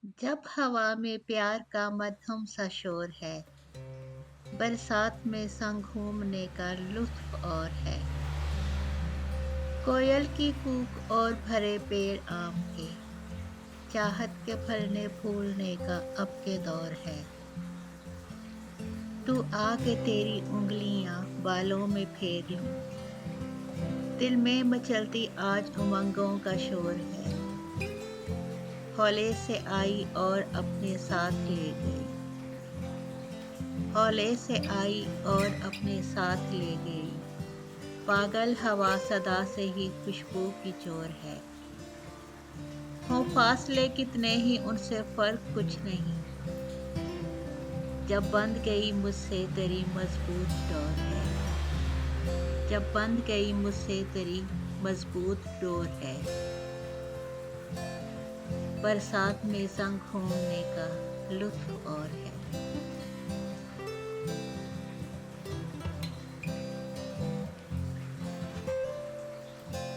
जब हवा में प्यार का मध्यम सा शोर है, बरसात में संग घूमने का लुत्फ और है। कोयल की कूक और भरे पेड़ आम के, चाहत के फलने फूलने का अब के दौर है। तू आके तेरी उंगलियां बालों में फेर लूं, दिल में मचलती आज उमंगों का शोर है। हौले से आई और अपने साथ ले गई, हौले से आई और अपने साथ ले गई। पागल हवा सदा से ही खुशबू की चोर है। हो फासले कितने ही उनसे फर्क कुछ नहीं, जब बंध गई मुझसे तेरी मजबूत डोर है। जब बंध गई मुझसे तेरी मजबूत डोर है। बरसात में संग घूमने का लुत्फ और है।